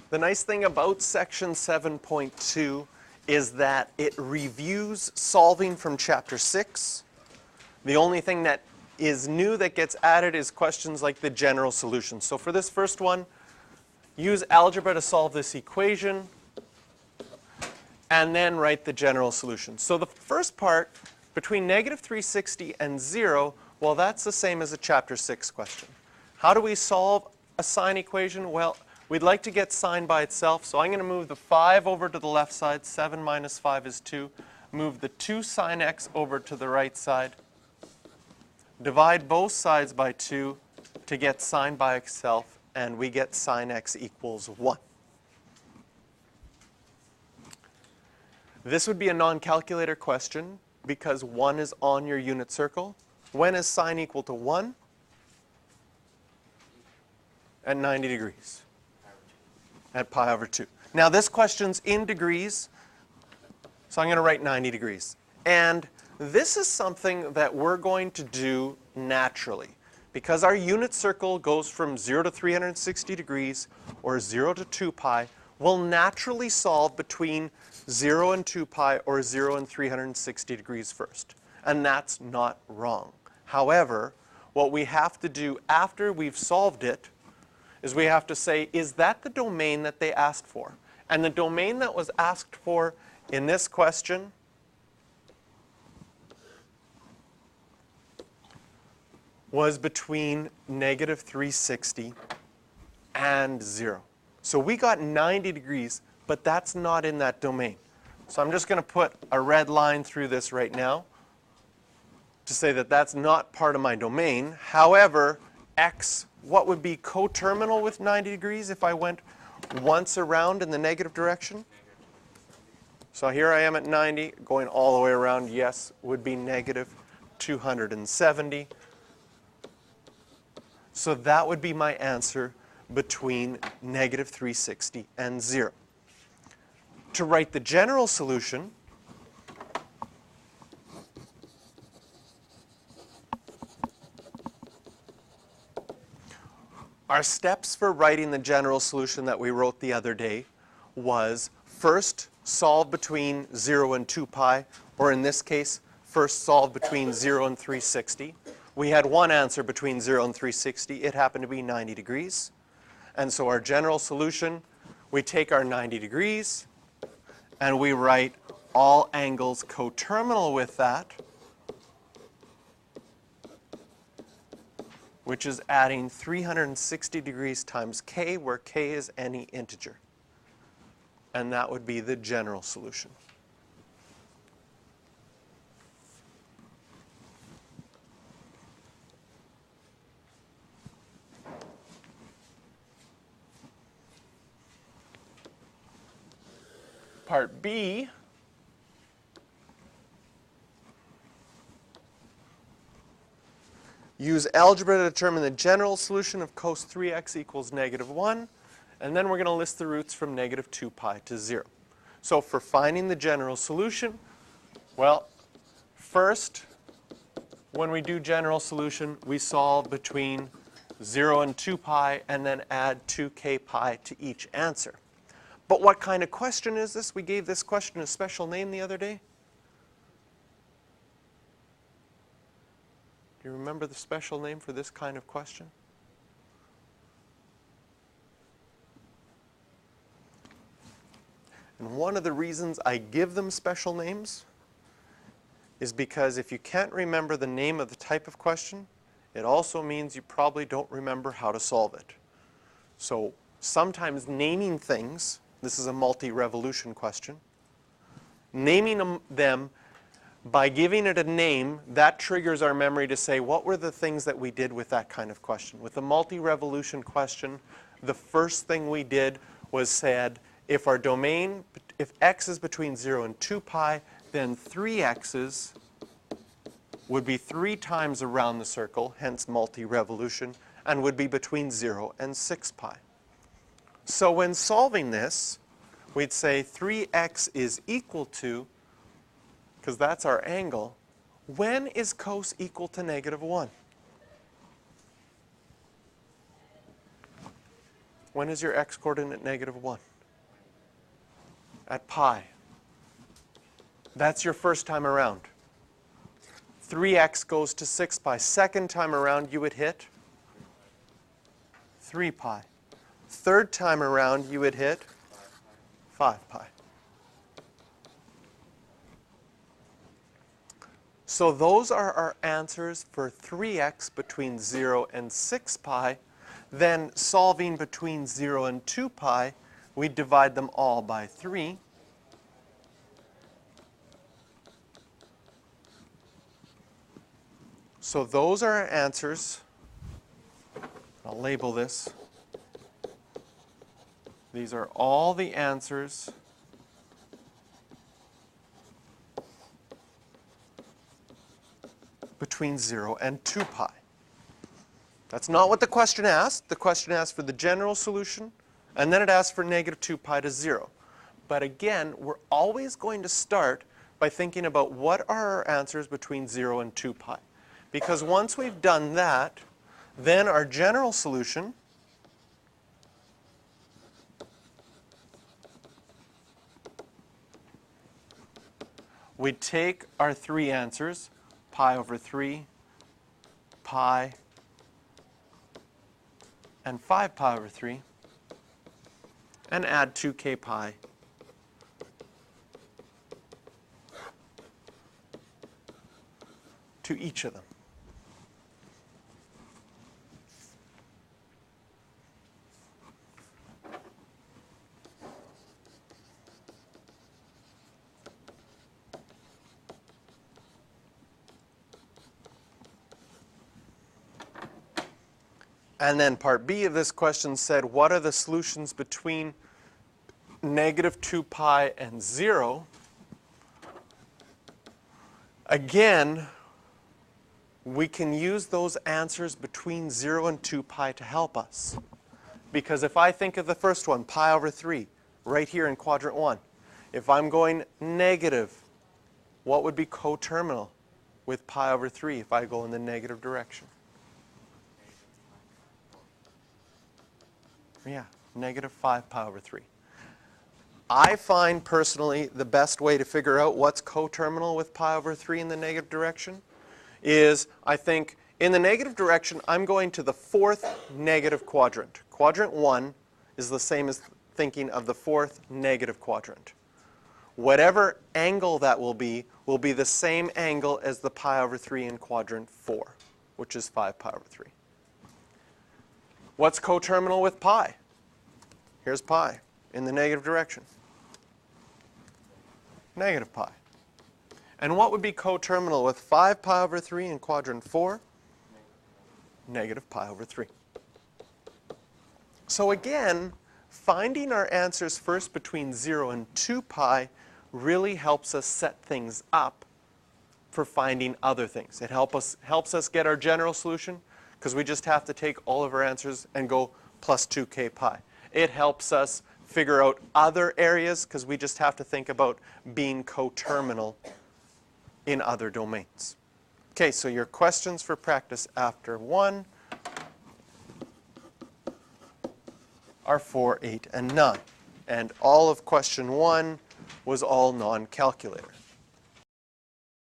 The nice thing about section 7.2 is that it reviews solving from chapter 6. The only thing that is new that gets added is questions like the general solution. So for this first one, use algebra to solve this equation, and then write the general solution. So the first part, between negative 360 and 0, well, that's the same as a chapter 6 question. How do we solve a sine equation? Well, we'd like to get sine by itself, so I'm going to move the 5 over to the left side. 7 minus 5 is 2. Move the 2 sine x over to the right side. Divide both sides by 2 to get sine by itself, and we get sine x equals 1. This would be a non-calculator question because 1 is on your unit circle. When is sine equal to 1? At 90 degrees. At pi over 2. Now this question's in degrees, so I'm going to write 90 degrees. And this is something that we're going to do naturally. Because our unit circle goes from 0 to 360 degrees, or 0 to 2 pi, we'll naturally solve between 0 and 2 pi, or 0 and 360 degrees first. And that's not wrong. However, what we have to do after we've solved it is we have to say, is that the domain that they asked for? And the domain that was asked for in this question was between negative 360 and 0. So we got 90 degrees, but that's not in that domain. So I'm just going to put a red line through this right now to say that that's not part of my domain. However, x, what would be coterminal with 90 degrees if I went once around in the negative direction? So here I am at 90, going all the way around, yes, would be negative 270. So that would be my answer between negative 360 and 0. To write the general solution, our steps for writing the general solution that we wrote the other day was first solve between 0 and 2 pi, or in this case, first solve between 0 and 360. We had one answer between 0 and 360. It happened to be 90 degrees. And so our general solution, we take our 90 degrees, and we write all angles coterminal with that, which is adding 360 degrees times k, where k is any integer. And that would be the general solution. Part B, use algebra to determine the general solution of cos 3x equals negative 1. And then we're going to list the roots from negative 2 pi to 0. So for finding the general solution, well, first, when we do general solution, we solve between 0 and 2 pi and then add 2k pi to each answer. But what kind of question is this? We gave this question a special name the other day. Do you remember the special name for this kind of question? And one of the reasons I give them special names is because if you can't remember the name of the type of question, it also means you probably don't remember how to solve it. So sometimes naming things, this is a multi-revolution question, naming them by giving it a name, that triggers our memory to say, what were the things that we did with that kind of question? With the multi-revolution question, the first thing we did was said, if our domain, if x is between 0 and 2 pi, then 3x's would be 3 times around the circle, hence multi-revolution, and would be between 0 and 6 pi. So when solving this, we'd say 3x is equal to, because that's our angle, when is cos equal to negative 1? When is your x-coordinate -1? At pi. That's your first time around. 3x goes to 6 pi. Second time around, you would hit 3 pi. Third time around, you would hit 5 pi. So those are our answers for 3x between 0 and 6 pi. Then solving between 0 and 2 pi, we divide them all by 3. So those are our answers. I'll label this. These are all the answers between 0 and 2 pi. That's not what the question asked. The question asked for the general solution, and then it asked for -2 pi to 0. But again, we're always going to start by thinking about what are our answers between 0 and 2 pi. Because once we've done that, then our general solution we take our three answers, pi over 3, pi, and 5 pi over 3, and add 2k pi to each of them. And then part B of this question said, what are the solutions between -2 pi and 0? Again, we can use those answers between 0 and 2 pi to help us. Because if I think of the first one, pi over 3, right here in quadrant 1, if I'm going negative, what would be coterminal with pi over 3 if I go in the negative direction? Yeah, -5 pi over 3. I find personally the best way to figure out what's coterminal with pi over 3 in the negative direction is I think in the negative direction I'm going to the fourth negative quadrant. Quadrant 1 is the same as thinking of the fourth negative quadrant. Whatever angle that will be the same angle as the pi over 3 in quadrant 4, which is 5 pi over 3. What's coterminal with pi? Here's pi in the negative direction. Negative pi. And what would be coterminal with 5 pi over 3 in quadrant 4? Negative pi over 3. So again, finding our answers first between 0 and 2 pi really helps us set things up for finding other things. It helps us get our general solution, because we just have to take all of our answers and go plus 2k pi. It helps us figure out other areas, because we just have to think about being coterminal in other domains. Okay, so your questions for practice after 1 are 4, 8, and 9. And all of question 1 was all non-calculator.